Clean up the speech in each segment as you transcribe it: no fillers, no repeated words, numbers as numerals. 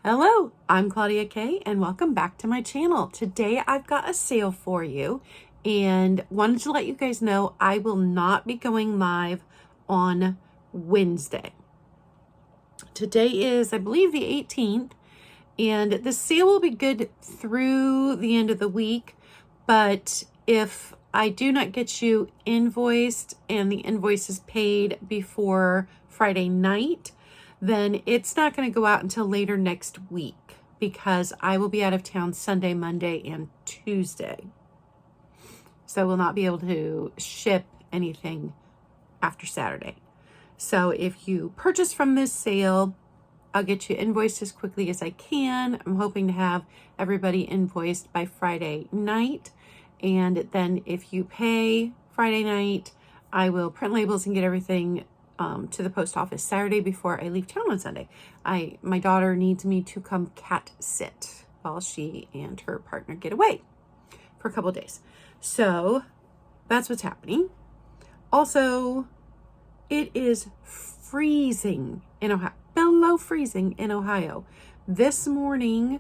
Hello, I'm Claudia Kay and welcome back to my channel. Today I've got a sale for you and wanted to let you guys know I will not be going live on Wednesday. Today is, I believe, the 18th, and the sale will be good through the end of the week, but if I do not get you invoiced and the invoice is paid before Friday night, then it's not going to go out until later next week because I will be out of town Sunday, Monday, and Tuesday. So I will not be able to ship anything after Saturday. So if you purchase from this sale, I'll get you invoiced as quickly as I can. I'm hoping to have everybody invoiced by Friday night. And then if you pay Friday night, I will print labels and get everything to the post office Saturday before I leave town on Sunday. My daughter needs me to come cat sit while she and her partner get away for a couple of days. So that's what's happening. Also, it is freezing in Ohio, below freezing in Ohio. This morning,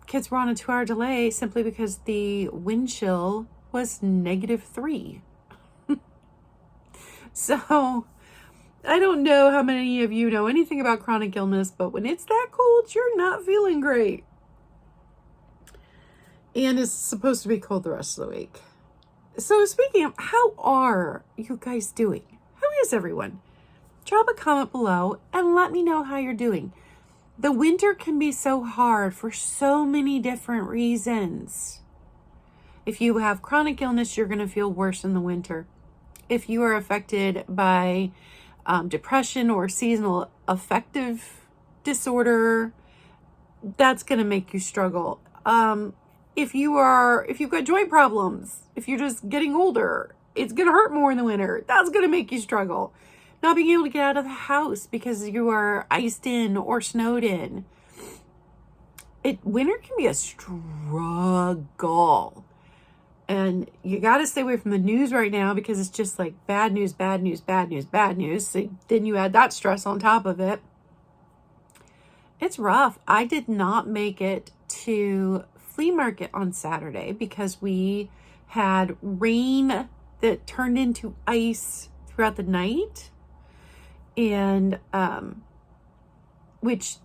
kids were on a 2-hour delay simply because the wind chill was -3. So I don't know how many of you know anything about chronic illness, but when it's that cold, you're not feeling great. And it's supposed to be cold the rest of the week. So speaking of, how are you guys doing? How is everyone? Drop a comment below and let me know how you're doing. The winter can be so hard for so many different reasons. If you have chronic illness, you're going to feel worse in the winter. If you are affected by depression or seasonal affective disorder, that's going to make you struggle. If you've got joint problems, if you're just getting older, it's going to hurt more in the winter. That's going to make you struggle. Not being able to get out of the house because you are iced in or snowed in. Winter can be a struggle. And you got to stay away from the news right now because it's just like bad news, bad news, bad news, bad news. So then you add that stress on top of it. It's rough. I did not make it to flea market on Saturday because we had rain that turned into ice throughout the night. And which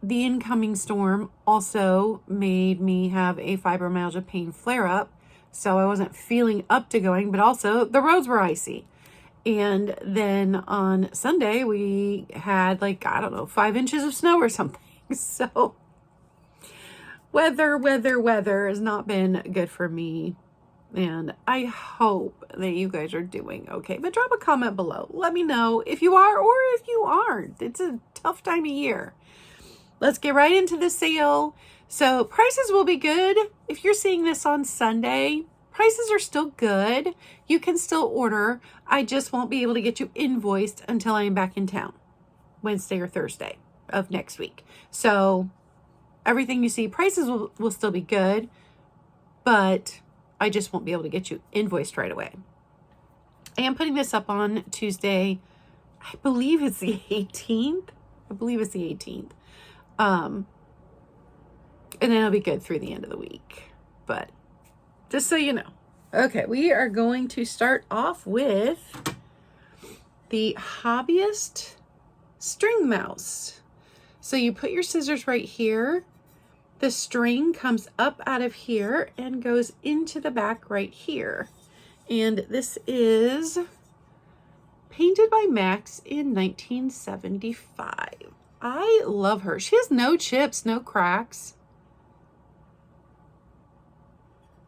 the incoming storm also made me have a fibromyalgia pain flare-up. So I wasn't feeling up to going, but also the roads were icy. And then on Sunday, we had 5 inches of snow or something. So weather has not been good for me. And I hope that you guys are doing okay. But drop a comment below. Let me know if you are or if you aren't. It's a tough time of year. Let's get right into the sale. So prices will be good. If you're seeing this on Sunday, prices are still good. You can still order. I just won't be able to get you invoiced until I am back in town, Wednesday or Thursday of next week. So everything you see, prices will still be good, but I just won't be able to get you invoiced right away. I am putting this up on Tuesday. I believe it's the 18th. And then it'll be good through the end of the week. But just so you know. Okay, we are going to start off with the Hobbyist string mouse. So you put your scissors right here. The string comes up out of here and goes into the back right here. And this is painted by Max in 1975. I love her. She has no chips, no cracks.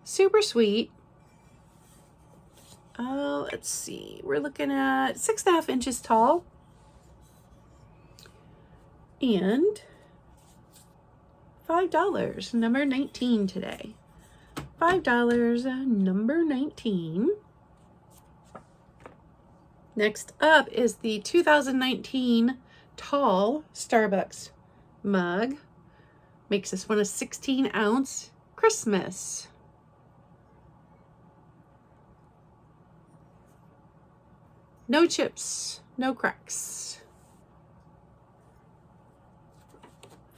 Super sweet. Let's see. We're looking at 6.5 inches tall. And $5, number 19 today. $5, number 19. Next up is the 2019 tall Starbucks mug. Makes this one a 16-ounce Christmas. No chips, no cracks.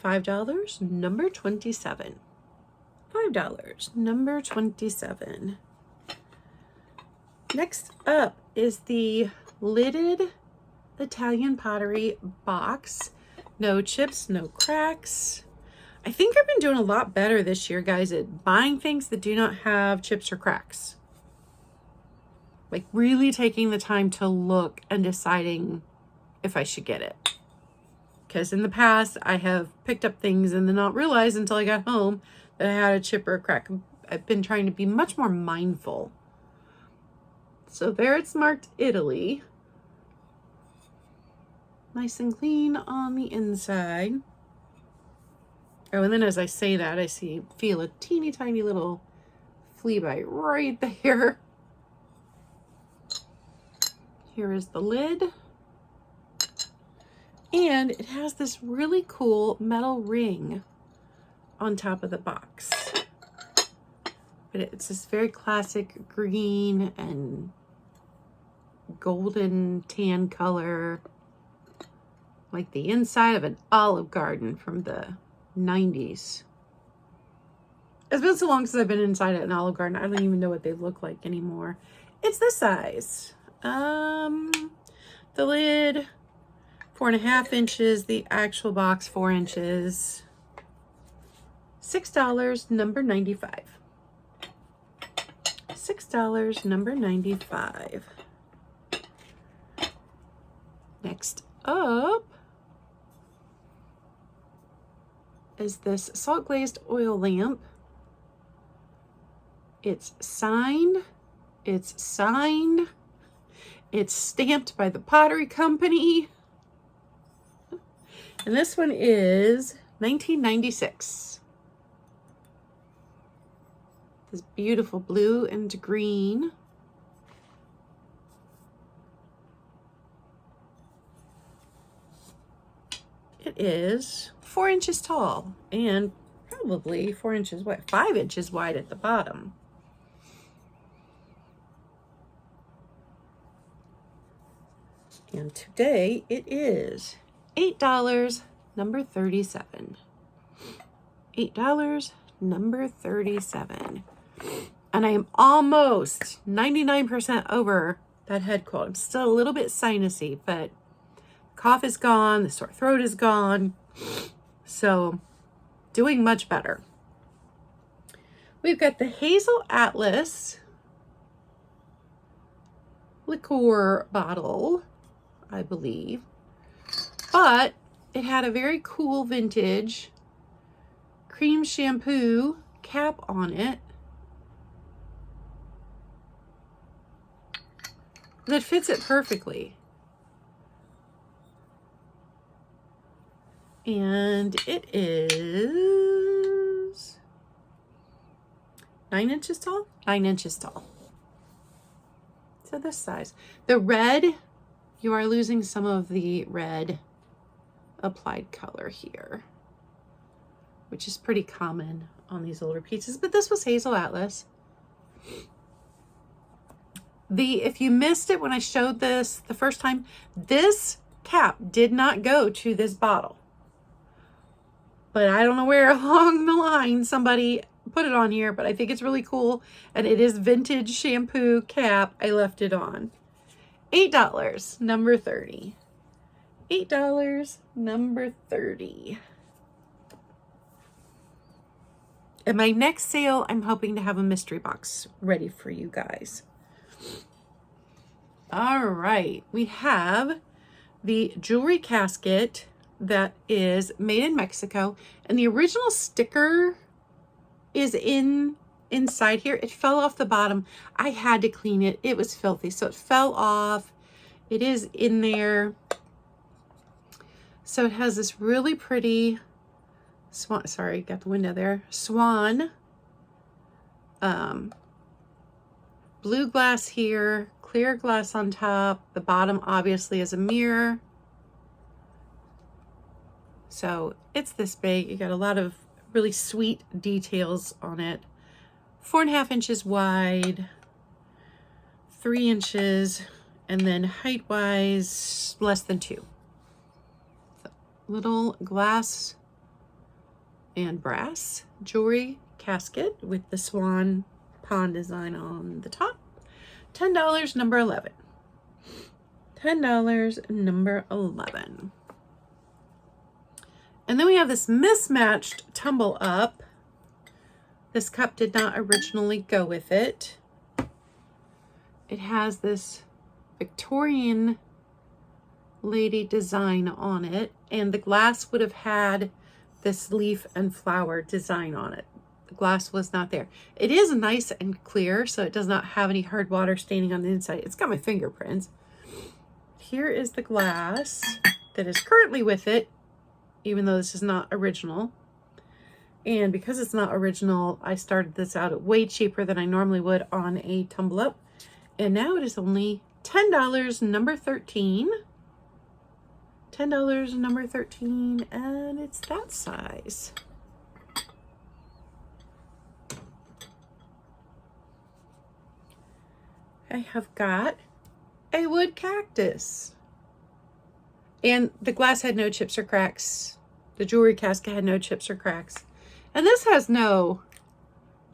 $5, number 27. $5, number 27. Next up is the lidded Italian pottery box. No chips, no cracks. I think I've been doing a lot better this year, guys, at buying things that do not have chips or cracks. Like really taking the time to look and deciding if I should get it. Because in the past, I have picked up things and then not realized until I got home that I had a chip or a crack. I've been trying to be much more mindful. So there it's marked Italy. Nice and clean on the inside. Oh, and then as I say that, I feel a teeny tiny little flea bite right there. Here is the lid. And it has this really cool metal ring on top of the box. But it's this very classic green and golden tan color, like the inside of an Olive Garden from the 90s. It's been so long since I've been inside an Olive Garden, I don't even know what they look like anymore. It's this size. The lid, 4.5 inches, the actual box 4 inches. $6, number 95. $6, number 95. Next up is this salt glazed oil lamp. It's signed. It's signed. It's stamped by the Pottery Company. And this one is 1996. This beautiful blue and green. It is 4 inches tall and probably 4 inches wide, 5 inches wide at the bottom. And today it is $8, number 37. $8, number 37. And I am almost 99% over that head cold. I'm still a little bit sinusy, but cough is gone, the sore throat is gone. So doing much better. We've got the Hazel Atlas liqueur bottle, I believe. But it had a very cool vintage cream shampoo cap on it that fits it perfectly. And it is 9 inches tall? 9 inches tall. So this size. The red, you are losing some of the red applied color here, which is pretty common on these older pieces, but this was Hazel Atlas. If you missed it when I showed this the first time, this cap did not go to this bottle. But I don't know where along the line somebody put it on here, but I think it's really cool. And it is vintage shampoo cap. I left it on. $8, number 30. $8, number 30. At my next sale, I'm hoping to have a mystery box ready for you guys. All right, we have the jewelry casket that is made in Mexico, and the original sticker is inside here. It fell off the bottom. I had to clean it. It was filthy, so it fell off. It is in there. So it has this really pretty swan, sorry, got the window there, swan, blue glass here, clear glass on top. The bottom obviously is a mirror. So it's this big. You got a lot of really sweet details on it. 4.5 inches wide, 3 inches, and then height wise, less than 2. So, little glass and brass jewelry casket with the swan pond design on the top. $10, number 11. $10, number 11. And then we have this mismatched tumble up. This cup did not originally go with it. It has this Victorian lady design on it, and the glass would have had this leaf and flower design on it. The glass was not there. It is nice and clear, so it does not have any hard water staining on the inside. It's got my fingerprints. Here is the glass that is currently with it, even though this is not original. And because it's not original, I started this out at way cheaper than I normally would on a tumble up. And now it is only $10, number 13. $10, number 13, and it's that size. I have got a wood cactus. And the glass had no chips or cracks. The jewelry casket had no chips or cracks. And this has no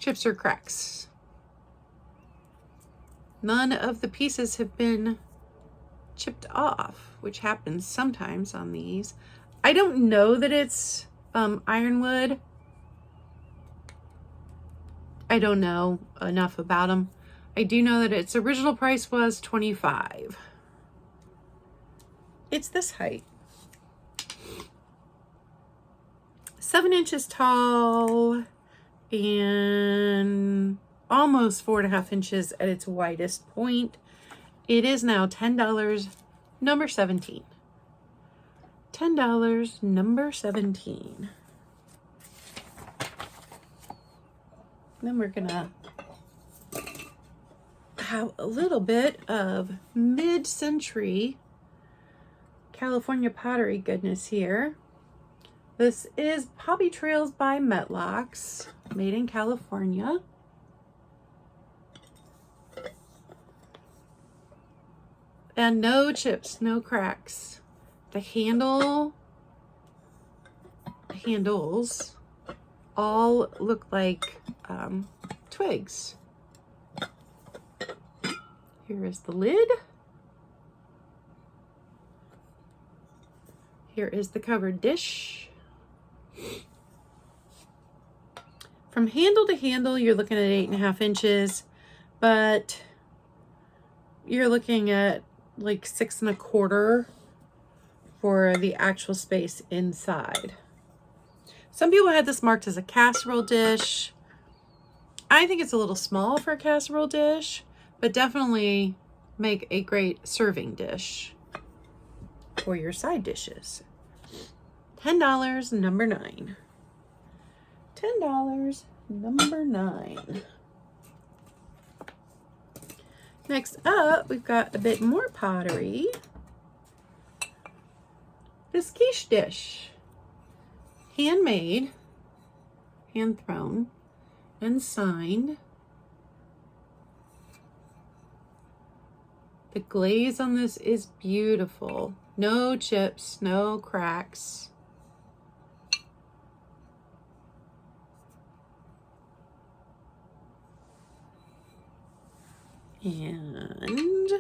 chips or cracks. None of the pieces have been chipped off, which happens sometimes on these. I don't know that it's ironwood. I don't know enough about them. I do know that its original price was $25. It's this height. 7 inches tall and almost 4.5 inches at its widest point. It is now $10, number 17. $10, number 17. Then we're gonna have a little bit of mid-century California pottery goodness here. This is Poppy Trails by Metlocks, made in California. And no chips, no cracks. The handles all look like twigs. Here is the lid. Here is the covered dish. From handle to handle, you're looking at 8.5 inches, but you're looking at like 6.25 for the actual space inside. Some people had this marked as a casserole dish. I think it's a little small for a casserole dish, but definitely make a great serving dish for your side dishes. $10, number 9. $10, number 9. Next up, we've got a bit more pottery. This quiche dish. Handmade, hand thrown, and signed. The glaze on this is beautiful. No chips, no cracks. And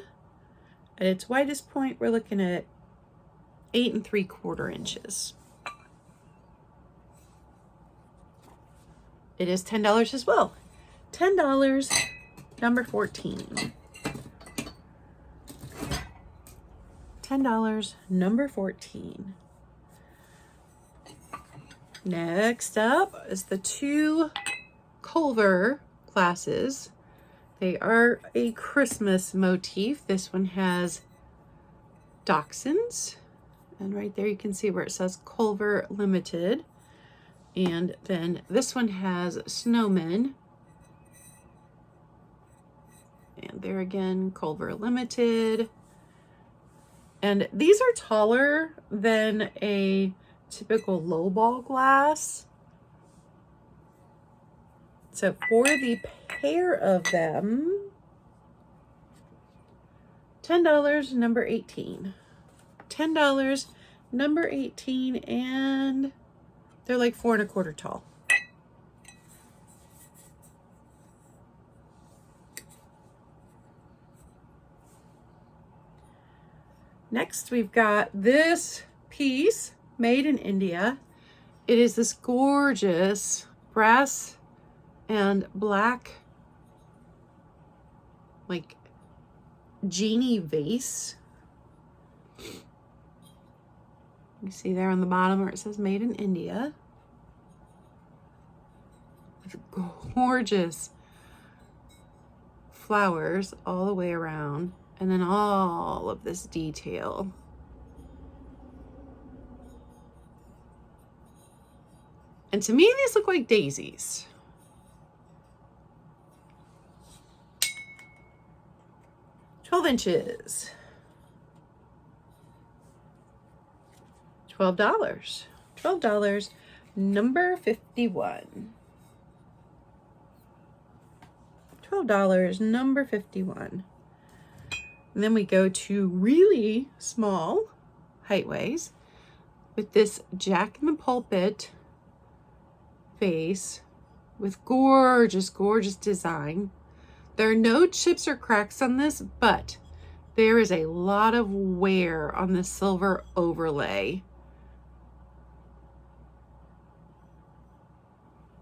at its widest point, we're looking at 8.75 inches. It is $10 as well. $10, number 14. $10, number 14. Next up is the 2 Culver glasses. They are a Christmas motif. This one has dachshunds, and right there you can see where it says Culver Limited. And then this one has snowmen. And there again, Culver Limited. And these are taller than a typical lowball glass. So for the pair of them, $10, number 18. $10, number 18, and They're like 4¼ tall. Next, we've got this piece made in India. It is this gorgeous brass and black, like, genie vase. You see there on the bottom where it says made in India. With gorgeous flowers all the way around. And then all of this detail. And to me, these look like daisies. $12. $12, number 51. $12, number 51. And then we go to really small height ways with this Jack in the Pulpit vase with gorgeous, gorgeous design. There are no chips or cracks on this, but there is a lot of wear on the silver overlay.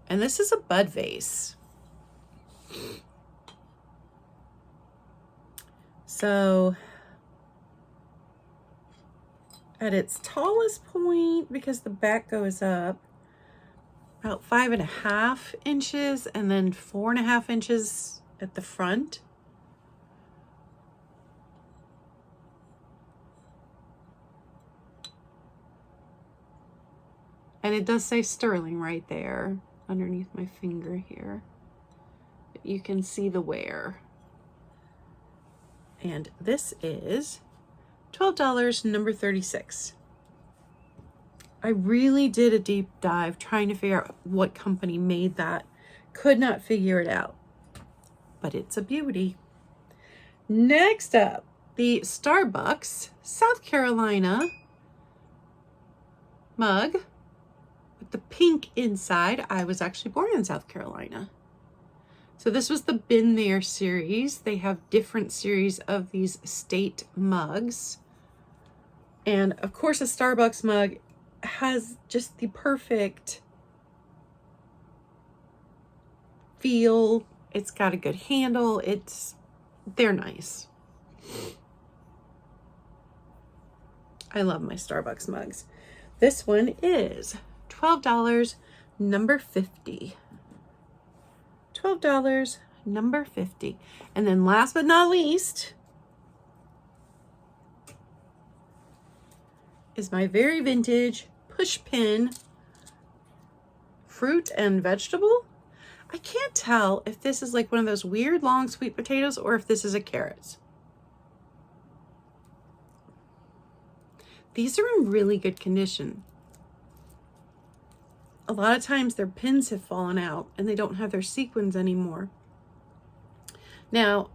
And this is a bud vase. So at its tallest point, because the back goes up, about 5½ inches, and then 4½ inches at the front. And it does say sterling right there underneath my finger here. You can see the wear. And this is $12, number 36. I really did a deep dive trying to figure out what company made that. Could not figure it out, but it's a beauty. Next up, the Starbucks South Carolina mug with the pink inside. I was actually born in South Carolina. So this was the Been There series. They have different series of these state mugs. And of course, a Starbucks mug has just the perfect feel. It's got a good handle. They're nice. I love my Starbucks mugs. This one is $12, number 50. $12, number 50. And then last but not least is my very vintage push pin fruit and vegetable. I can't tell if this is like one of those weird long sweet potatoes or if this is a carrot. These are in really good condition. A lot of times their pins have fallen out and they don't have their sequins anymore. Now,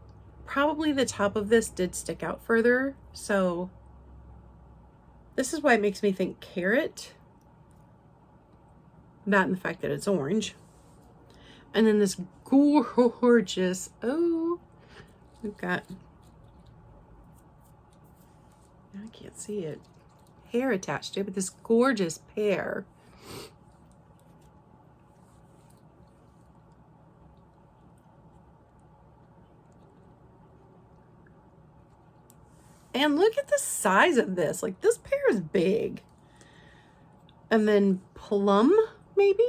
probably the top of this did stick out further, so this is why it makes me think carrot. That and the fact that it's orange. And then this gorgeous, we've got, I can't see it, hair attached to it, but this gorgeous pear. And look at the size of this. Like, this pear is big. And then plum, maybe?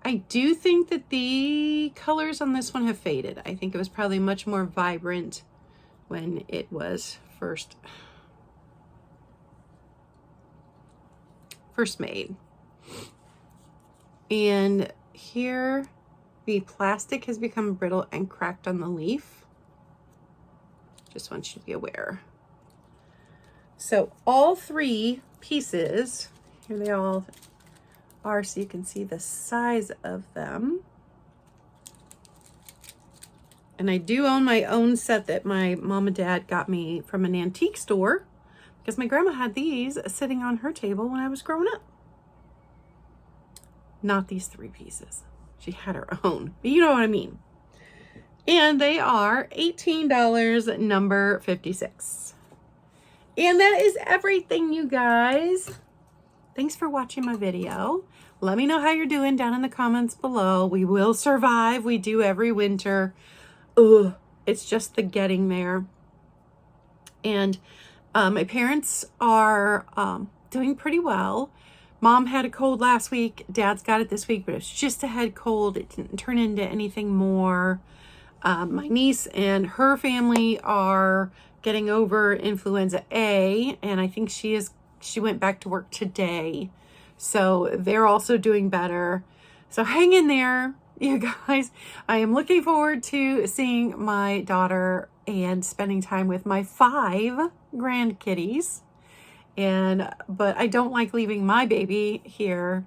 I do think that the colors on this one have faded. I think it was probably much more vibrant when it was first made. And here, the plastic has become brittle and cracked on the leaf. Just want you to be aware. So all three pieces, here they all are, so you can see the size of them. And I do own my own set that my mom and dad got me from an antique store because my grandma had these sitting on her table when I was growing up. Not these 3 pieces. She had her own, but you know what I mean. And they are $18, number 56. And that is everything, you guys. Thanks for watching my video. Let me know how you're doing down in the comments below. We will survive. We do every winter. Ugh, it's just the getting there. And my parents are doing pretty well. Mom had a cold last week. Dad's got it this week, but it's just a head cold. It didn't turn into anything more. My niece and her family are getting over influenza A, and I think she went back to work today. So they're also doing better. So hang in there, you guys. I am looking forward to seeing my daughter and spending time with my 5 grandkitties. But I don't like leaving my baby here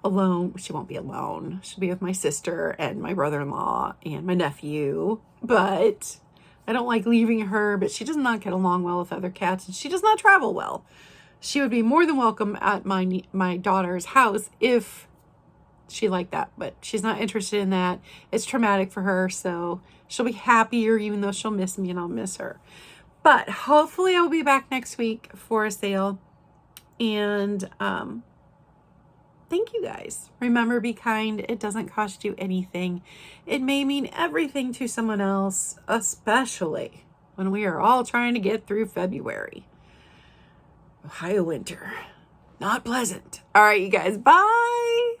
alone. She won't be alone. She'll be with my sister and my brother-in-law and my nephew. But I don't like leaving her, but she does not get along well with other cats, and she does not travel well. She would be more than welcome at my daughter's house if she liked that, but she's not interested in that. It's traumatic for her, so she'll be happier even though she'll miss me and I'll miss her. But hopefully I'll be back next week for a sale. And thank you guys. Remember, be kind. It doesn't cost you anything. It may mean everything to someone else, especially when we are all trying to get through February. Ohio winter. Not pleasant. All right, you guys. Bye.